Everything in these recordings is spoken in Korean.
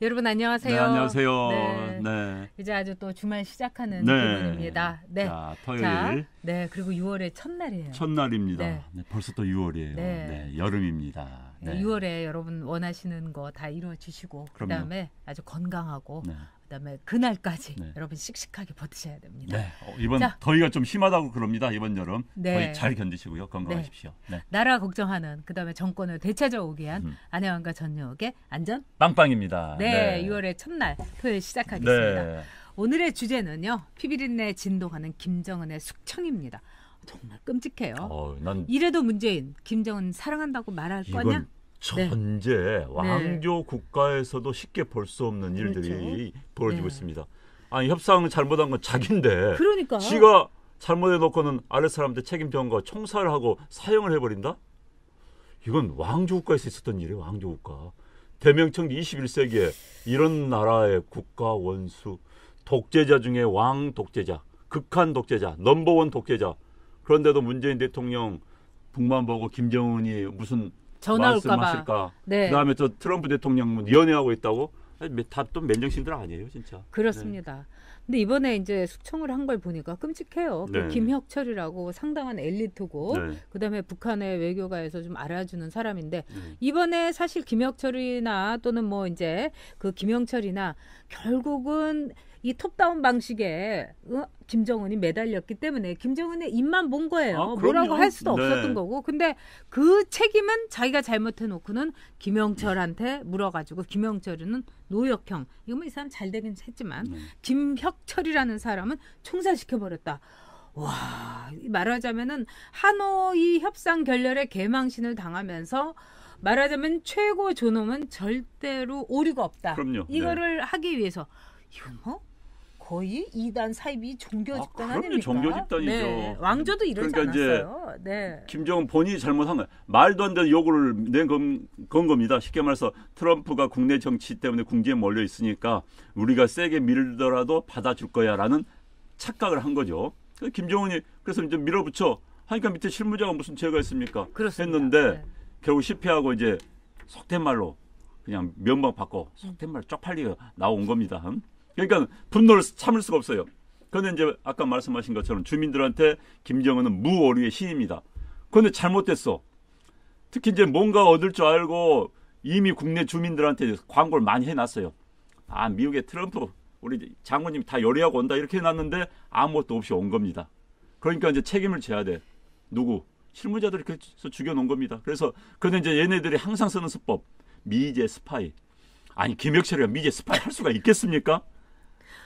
여러분 안녕하세요. 네, 안녕하세요. 네. 네. 이제 아주 또 주말 시작하는 네. 기분입니다. 네. 자, 토요일. 자, 네, 그리고 6월의 첫날이에요. 첫날입니다. 네. 네, 벌써 또 6월이에요. 네. 네, 여름입니다. 네. 6월에 여러분 원하시는 거 다 이루어 주시고 그다음에 아주 건강하고 네. 그다음에 그날까지 네. 여러분 씩씩하게 버티셔야 됩니다. 네. 이번 자. 더위가 좀 심하다고 그럽니다. 이번 여름. 네. 더위 잘 견디시고요. 건강하십시오. 네. 나라 걱정하는 그다음에 정권을 되찾아오기 위한 안혜원과 전영욱의 안전 빵빵입니다. 네, 6월의 첫날 토요일 시작하겠습니다. 네. 오늘의 주제는요. 피비린내 진동하는 김정은의 숙청입니다. 정말 끔찍해요. 난 이래도 문재인, 김정은 사랑한다고 말할 거냐? 이건 전제 왕조 국가에서도 쉽게 볼 수 없는 일들이 그렇죠. 벌어지고 네. 있습니다. 아니 협상 잘못한 건 자기인데 그러니까. 지가 잘못해놓고는 아래 사람한테 책임 전가 총살을 하고 사형을 해버린다? 이건 왕조 국가에서 있었던 일이에요. 왕조 국가. 대명청 21세기에 이런 나라의 국가 원수, 독재자 중에 왕 독재자, 극한 독재자, 넘버원 독재자. 그런데도 문재인 대통령 북만 보고 김정은이 무슨 전화 올까봐. 말씀하실까? 네. 그다음에 또 트럼프 대통령 연애하고 있다고? 다 또 맨정신들 아니에요, 진짜. 그렇습니다. 근데 이번에 이제 숙청을 한 걸 보니까 끔찍해요. 네. 그 김혁철이라고 상당한 엘리트고 네. 그다음에 북한의 외교가에서 좀 알아주는 사람인데 네. 이번에 사실 김혁철이나 또는 뭐 이제 그 김영철이나 결국은 이 톱다운 방식에 김정은이 매달렸기 때문에 김정은의 입만 본 거예요. 아, 뭐라고 그럼요. 할 수도 네. 없었던 거고. 근데 그 책임은 자기가 잘못해놓고는 김영철한테 물어가지고 김영철은 노역형. 이거 뭐 이 사람 잘 되긴 했지만 김혁철이라는 사람은 총살시켜버렸다. 와, 말하자면은 하노이 협상 결렬의 개망신을 당하면서 말하자면 최고 존엄은 절대로 오류가 없다. 그럼요. 이거를 하기 위해서 이거 뭐 거의 2단 사입이 종교 집단 그럼요. 아닙니까? 종교 집단이죠. 네. 왕조도 이러지 그러니까 이제 않았어요. 네. 김정은 본인이 잘못한 거예요. 말도 안 되는 요구를 건 겁니다. 쉽게 말해서 트럼프가 국내 정치 때문에 궁지에 몰려 있으니까 우리가 세게 밀더라도 받아줄 거야라는 착각을 한 거죠. 김정은이 그래서 이제 밀어붙여 하니까 밑에 실무자가 무슨 죄가 있습니까? 그렇습니다. 했는데 네. 결국 실패하고 이제 속된 말로 그냥 면박 받고 속된 말 쪽팔리게 나온 겁니다. 그러니까 분노를 참을 수가 없어요. 그런데 이제 아까 말씀하신 것처럼 주민들한테 김정은은 무오류의 신입니다. 그런데 잘못됐어. 특히 이제 뭔가 얻을 줄 알고 이미 국내 주민들한테 광고를 많이 해놨어요. 아, 미국의 트럼프 우리 장군님이 다 요리하고 온다 이렇게 해놨는데 아무것도 없이 온 겁니다. 그러니까 이제 책임을 져야 돼. 누구? 실무자들이 그래서 죽여놓은 겁니다. 그래서 그런데 이제 얘네들이 항상 쓰는 수법 미제 스파이. 아니 김혁철이가 미제 스파이 할 수가 있겠습니까?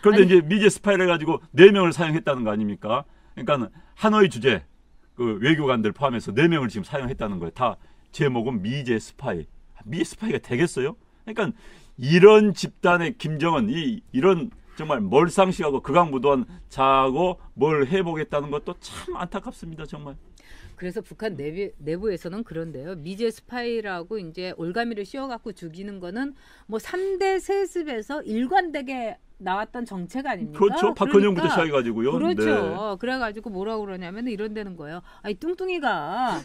그런데 이제 미제 스파이를 해가지고 4명을 사용했다는 거 아닙니까? 그러니까 하노이 주재 그 외교관들 포함해서 4명을 지금 사용했다는 거예요. 다 제목은 미제 스파이. 미제 스파이가 되겠어요? 그러니까 이런 집단의 김정은 이런 정말 몰상식하고 극악무도한 자하고 뭘 해보겠다는 것도 참 안타깝습니다. 정말. 그래서 북한 내부에서는 그런데요. 미제 스파이라고 이제 올가미를 씌워갖고 죽이는 거는 뭐 3대 세습에서 일관되게 나왔던 정책 아닙니까? 그렇죠. 박헌영부터 시작해가지고요. 그렇죠. 네. 그래가지고 뭐라고 그러냐면 이런 데는 거예요. 아니 뚱뚱이가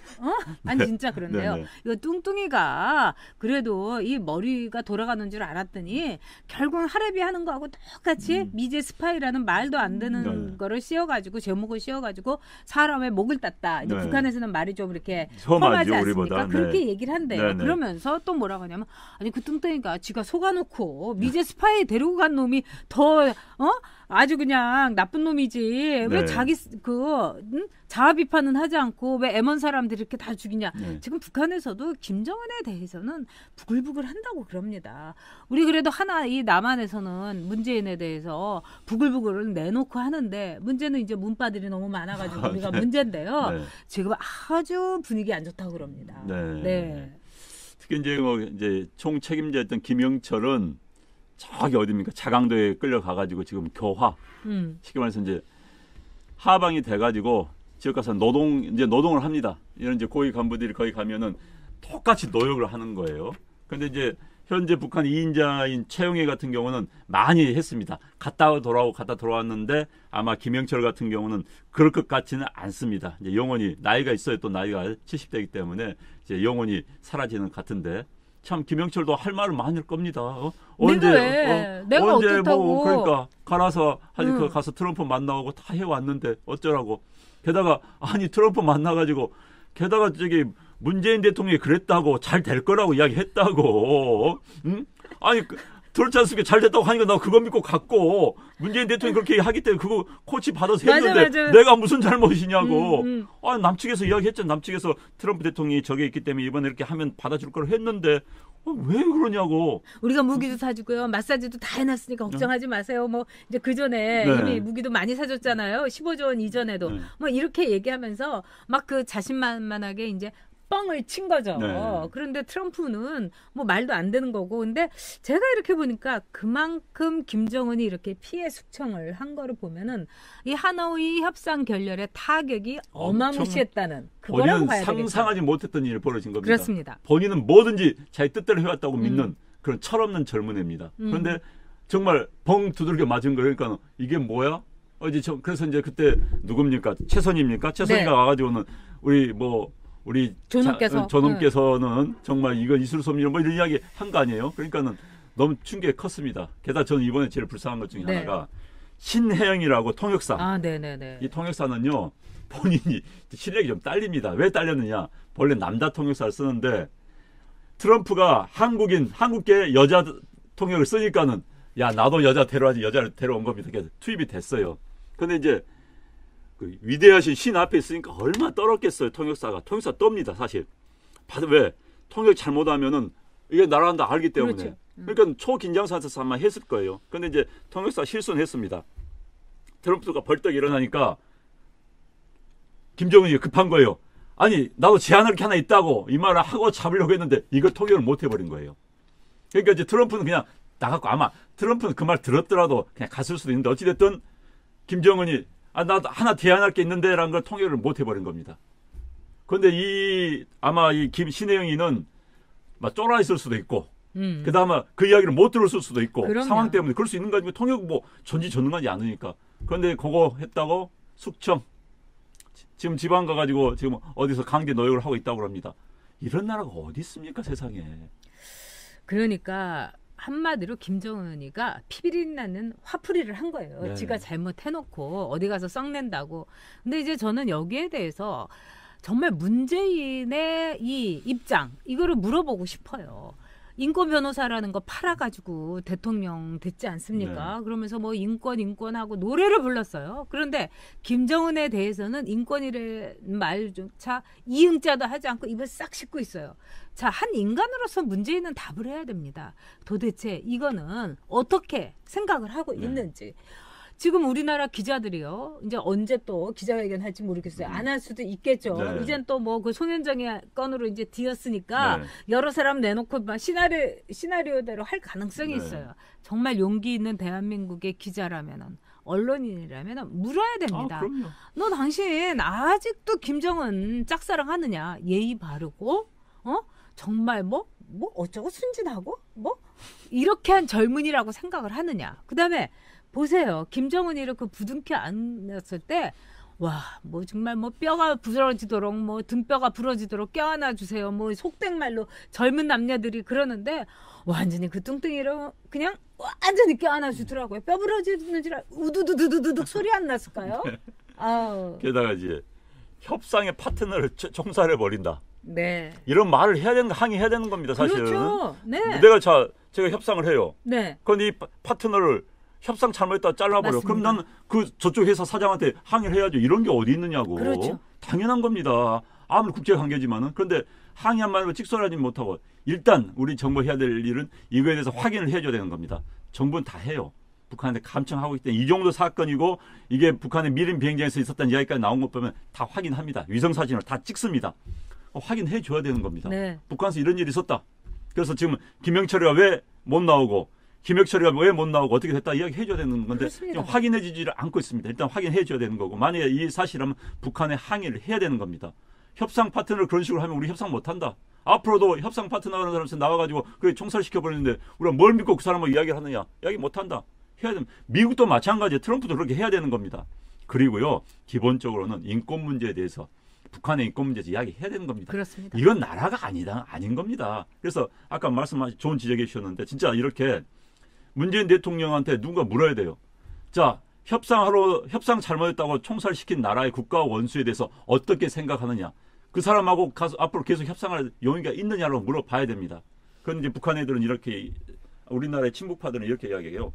아니 네. 진짜 그런데요. 네. 이거 뚱뚱이가 그래도 이 머리가 돌아가는 줄 알았더니 결국은 하레비 하는 거하고 똑같이 미제 스파이라는 말도 안 되는 네. 거를 씌워가지고 제목을 씌워가지고 사람의 목을 땄다. 이제 네. 북한에서는 말이 좀 이렇게 험하죠, 험하지 않습니까? 우리보다. 그렇게 네. 얘기를 한대요. 네, 네. 그러면서 또 뭐라고 하냐면 아니 그 뚱뚱이가 지가 속아놓고 미제 스파이 데리고 간 놈이 더 아주 그냥 나쁜 놈이지. 왜 네. 자기 자아 비판은 하지 않고 왜 M1 사람들이 이렇게 다 죽이냐. 네. 지금 북한에서도 김정은에 대해서는 부글부글 한다고 그럽니다. 우리 그래도 하나 이 남한에서는 문재인에 대해서 부글부글을 내놓고 하는데 문제는 이제 문바들이 너무 많아가지고 우리가 네. 문제인데요. 네. 지금 아주 분위기 안 좋다고 그럽니다. 네. 네. 특히 이제 총 책임자였던 김영철은 저기 어디입니까? 자강도에 끌려가가지고 지금 교화. 쉽게 말해서 이제 하방이 돼가지고 지역 가서 노동을 합니다. 이런 이제 고위 간부들이 거기 가면은 똑같이 노역을 하는 거예요. 그런데 이제 현재 북한 2인자인 최영애 같은 경우는 많이 했습니다. 갔다 돌아오고 갔다 돌아왔는데 아마 김영철 같은 경우는 그럴 것 같지는 않습니다. 이제 영원히 나이가 있어요. 또 나이가 70대이기 때문에 이제 영원히 사라지는 것 같은데 참 김영철도 할 말은 많을 겁니다. 내가 언제 어떻다고. 뭐 그러니까 가서 가서 트럼프 만나고 다 해왔는데 어쩌라고. 게다가 아니 트럼프 만나가지고 게다가 저기 문재인 대통령이 그랬다고 잘 될 거라고 이야기했다고. 응? 아니 그렇지 않습니까? 잘 됐다고 하니까 나 그거 믿고 갔고 문재인 대통령이 그렇게 하기 때문에 그거 코치 받아서 했는데 맞아. 내가 무슨 잘못이냐고. 아, 남측에서 이야기했잖아. 남측에서 트럼프 대통령이 저게 있기 때문에 이번에 이렇게 하면 받아줄 걸 했는데 왜 그러냐고. 우리가 무기도 사주고요. 마사지도 다 해놨으니까 걱정하지 마세요. 뭐 이제 그 전에 네. 이미 무기도 많이 사줬잖아요. 15조 원 이전에도. 네. 뭐 이렇게 얘기하면서 막 그 자신만만하게 이제 뻥을 친 거죠. 네. 그런데 트럼프는 뭐 말도 안 되는 거고. 근데 제가 이렇게 보니까 그만큼 김정은이 이렇게 피해 숙청을 한 거를 보면은 이 하노이 협상 결렬의 타격이 어마무시했다는 그거라고 본인은 봐야 되겠죠. 상상하지 못했던 일이 벌어진 겁니다. 그렇습니다. 본인은 뭐든지 자기 뜻대로 해왔다고 믿는 그런 철없는 젊은 애입니다. 그런데 정말 벙 두들겨 맞은 거예요. 그러니까 이게 뭐야? 그래서 이제 그때 누굽니까? 최선입니까? 최선이가 네. 와가지고는 우리 조놈께서는 정말 이건 있을 수 없는 뭐 이런 이야기 한 거 아니에요? 그러니까는 너무 충격이 컸습니다. 게다가 저는 이번에 제일 불쌍한 것 중에 네. 하나가 신혜영이라고 통역사. 아, 네네네. 이 통역사는요, 본인이 실력이 좀 딸립니다. 왜 딸렸느냐? 원래 남자 통역사를 쓰는데 트럼프가 한국계 여자 통역을 쓰니까는 야, 나도 여자 데려와야지 여자를 데려온 겁니다. 그래서 투입이 됐어요. 근데 이제 그 위대하신 신 앞에 있으니까 얼마나 떨었겠어요. 통역사 떱니다. 사실. 왜? 통역 잘못하면은 이게 날아간다 알기 때문에. 그렇죠. 그러니까 초긴장 상태에서 아마 했을 거예요. 근데 이제 통역사 실수는 했습니다. 트럼프가 벌떡 일어나니까 김정은이 급한 거예요. 아니 나도 제안할 게 하나 있다고 이 말을 하고 잡으려고 했는데 이걸 통역을 못 해버린 거예요. 그러니까 이제 트럼프는 그냥 나갔고 아마 트럼프는 그 말 들었더라도 그냥 갔을 수도 있는데 어찌됐든 김정은이 나도 하나 제안할 게 있는데 라는 걸 통역을 못 해버린 겁니다. 그런데 아마 이 신혜영이는 막 쫄아 있을 수도 있고 그다음에 그 이야기를 못 들을 수도 있고 그럼요. 상황 때문에 그럴 수 있는 거 아니고 통역 뭐 전지전능하지 않으니까. 그런데 그거 했다고 숙청 지금 지방 가가지고 지금 어디서 강제 노역을 하고 있다고 합니다. 이런 나라가 어디 있습니까 세상에. 그러니까 한마디로 김정은이가 피비린 나는 화풀이를 한 거예요. 네. 지가 잘못해놓고 어디 가서 썩낸다고. 근데 이제 저는 여기에 대해서 정말 문재인의 이 입장 이거를 물어보고 싶어요. 인권 변호사라는 거 팔아가지고 대통령 됐지 않습니까? 네. 그러면서 뭐 인권하고 노래를 불렀어요. 그런데 김정은에 대해서는 인권이라는 말조차 이응자도 하지 않고 입을 싹 씻고 있어요. 자, 한 인간으로서 문재인은 답을 해야 됩니다. 도대체 이거는 어떻게 생각을 하고 있는지. 지금 우리나라 기자들이요. 이제 언제 또 기자회견 할지 모르겠어요. 안 할 수도 있겠죠. 네. 이젠 또 뭐 그 송현정의 건으로 이제 뒤었으니까 네. 여러 사람 내놓고 막 시나리오대로 할 가능성이 네. 있어요. 정말 용기 있는 대한민국의 기자라면은 언론인이라면은 물어야 됩니다. 그럼요. 너 당신 아직도 김정은 짝사랑하느냐? 예의 바르고 정말 뭐 어쩌고 순진하고 뭐 이렇게 한 젊은이라고 생각을 하느냐? 그다음에 보세요. 김정은이를 그 부둥켜 안았을 때, 와, 뭐 정말 뭐 뼈가 부러지도록, 뭐 등뼈가 부러지도록 껴안아 주세요. 뭐 속된 말로 젊은 남녀들이 그러는데, 완전히 그 뚱뚱이를 그냥 완전히 껴안아 주더라고요. 뼈 부러지는 줄 우두두두두둑 소리 안 났을까요? 아우. 게다가 이제 협상의 파트너를 총살해 버린다. 네. 이런 말을 해야 되는 항의해야 되는 겁니다. 사실은. 그렇죠. 네. 제가 협상을 해요. 네. 그런데 이 파트너를 협상 잘못했다 잘라버려. 맞습니다. 그럼 나는 그 저쪽 회사 사장한테 항의를 해야죠. 이런 게 어디 있느냐고. 그렇죠. 당연한 겁니다. 아무리 국제관계지만은. 그런데 항의한 말로 직설하지 못하고 일단 우리 정부 해야 될 일은 이거에 대해서 확인을 해줘야 되는 겁니다. 정부는 다 해요. 북한한테 감청하고 있기 때문에 이 정도 사건이고 이게 북한의 미림 비행장에서 있었다는 이야기까지 나온 것 보면 다 확인합니다. 위성사진을 다 찍습니다. 확인해 줘야 되는 겁니다. 네. 북한에서 이런 일이 있었다. 그래서 지금 김영철이가 왜 못 나오고 김혁철이가 왜 못 나오고 어떻게 됐다 이야기 해줘야 되는 건데 지금 확인해 주지를 않고 있습니다. 일단 확인해 줘야 되는 거고 만약에 이 사실이라면 북한에 항의를 해야 되는 겁니다. 협상 파트너를 그런 식으로 하면 우리 협상 못한다. 앞으로도 협상 파트너라는 사람한테 나와가지고 그래 총살시켜 버리는데 우리가 뭘 믿고 그 사람하고 이야기를 하느냐? 이야기 못한다. 해야 됩니다. 미국도 마찬가지예요. 트럼프도 그렇게 해야 되는 겁니다. 그리고요 기본적으로는 인권 문제에 대해서 북한의 인권 문제에서 이야기해야 되는 겁니다. 그렇습니다. 이건 나라가 아닌 겁니다. 그래서 아까 말씀하신 좋은 지적해 주셨는데 진짜 이렇게 문재인 대통령한테 누군가 물어야 돼요. 자, 협상 잘못했다고 총살시킨 나라의 국가 원수에 대해서 어떻게 생각하느냐. 그 사람하고 가서 앞으로 계속 협상할 용의가 있느냐로 물어봐야 됩니다. 그런데 북한 애들은 이렇게 우리나라의 친북파들은 이렇게 이야기해요.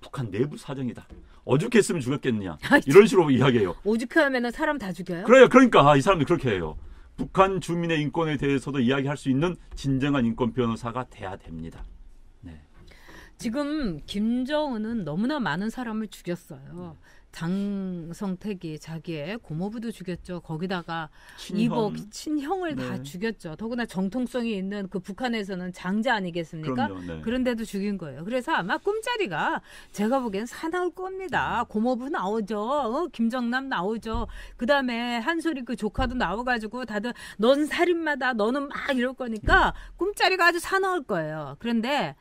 북한 내부 사정이다. 오죽했으면 죽였겠느냐. 이런 식으로 이야기해요. 오죽하면 사람 다 죽여요? 그래요. 그러니까 이 사람들이 그렇게 해요. 북한 주민의 인권에 대해서도 이야기할 수 있는 진정한 인권 변호사가 돼야 됩니다. 네. 지금 김정은은 너무나 많은 사람을 죽였어요. 장성택이 자기의 고모부도 죽였죠. 거기다가 이복 친형을 다 죽였죠. 더구나 정통성이 있는 그 북한에서는 장자 아니겠습니까? 그럼요, 네. 그런데도 죽인 거예요. 그래서 아마 꿈자리가 제가 보기엔 사나울 겁니다. 고모부 나오죠. 김정남 나오죠. 그다음에 한솔이 그 조카도 나와가지고 다들 넌 살인마다 너는 막 이럴 거니까 꿈자리가 아주 사나울 거예요. 그런데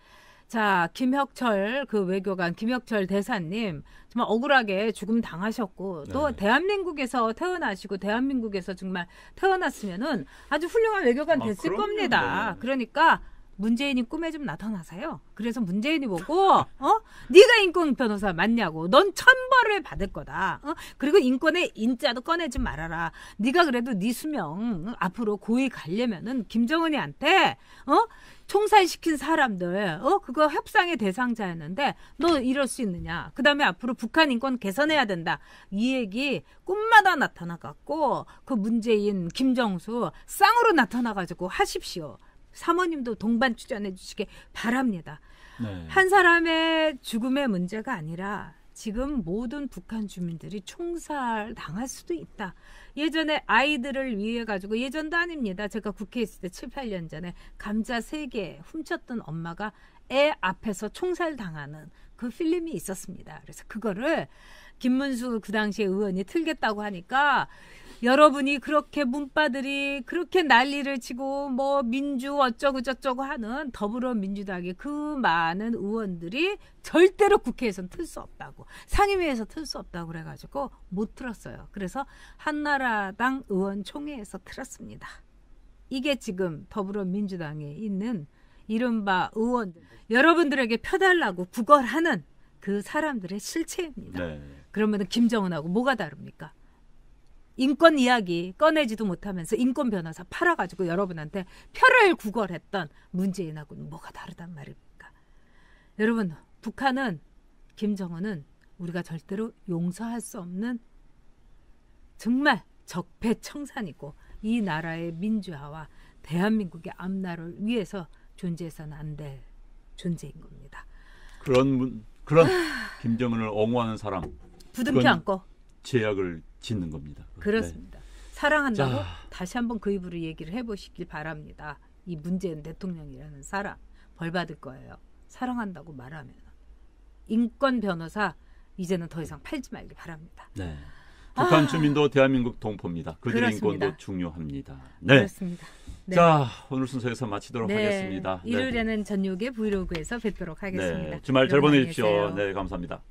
자, 김혁철 그 외교관 김혁철 대사님 정말 억울하게 죽음 당하셨고 또 네. 대한민국에서 태어나시고 대한민국에서 정말 태어났으면은 아주 훌륭한 외교관 됐을 그럼요. 겁니다. 네. 그러니까 문재인이 꿈에 좀 나타나세요. 그래서 문재인이 보고 네가 인권 변호사 맞냐고. 넌 천벌을 받을 거다. 그리고 인권의 인자도 꺼내지 말아라. 네가 그래도 네 수명 앞으로 고위 가려면은 김정은이한테 총살시킨 사람들 그거 협상의 대상자였는데 너 이럴 수 있느냐. 그다음에 앞으로 북한 인권 개선해야 된다. 이 얘기 꿈마다 나타나갖고 그 문재인 김정수 쌍으로 나타나가지고 하십시오. 사모님도 동반 출연해 주시기 바랍니다. 네. 한 사람의 죽음의 문제가 아니라 지금 모든 북한 주민들이 총살 당할 수도 있다. 예전에 아이들을 위해 가지고 예전도 아닙니다. 제가 국회에 있을 때 7, 8년 전에 감자 3개 훔쳤던 엄마가 애 앞에서 총살 당하는 그 필름이 있었습니다. 그래서 그거를 김문수 그 당시에 의원이 틀겠다고 하니까 여러분이 그렇게 문바들이 그렇게 난리를 치고 뭐 민주 어쩌고 저쩌고 하는 더불어민주당의 그 많은 의원들이 절대로 국회에서는 틀 수 없다고 상임위에서 틀 수 없다고 그래가지고 못 틀었어요. 그래서 한나라당 의원총회에서 틀었습니다. 이게 지금 더불어민주당에 있는 이른바 의원들 여러분들에게 펴달라고 구걸하는 그 사람들의 실체입니다. 네. 그러면 김정은하고 뭐가 다릅니까? 인권 이야기 꺼내지도 못하면서 인권 변호사 팔아가지고 여러분한테 표를 구걸했던 문재인하고는 뭐가 다르단 말입니까? 여러분 북한은 김정은은 우리가 절대로 용서할 수 없는 정말 적폐청산이고 이 나라의 민주화와 대한민국의 앞날을 위해서 존재해서는 안 될 존재인 겁니다. 그런 김정은을 옹호하는 사람 부둥켜 안고 제약을 짓는 겁니다. 그렇습니다. 네. 사랑한다고 자. 다시 한번 그 입으로 얘기를 해보시길 바랍니다. 이 문재인 대통령이라는 사람 벌 받을 거예요. 사랑한다고 말하면 인권 변호사 이제는 더 이상 팔지 말기 바랍니다. 네. 북한 주민도 대한민국 동포입니다. 그들의 그렇습니다. 인권도 중요합니다. 네. 그렇습니다. 네. 자, 오늘 순서에서 마치도록 네. 하겠습니다. 일요일에는 전육의 브이로그에서 뵙도록 하겠습니다. 네. 주말 잘 보내십시오. 안녕히 계세요. 네, 감사합니다.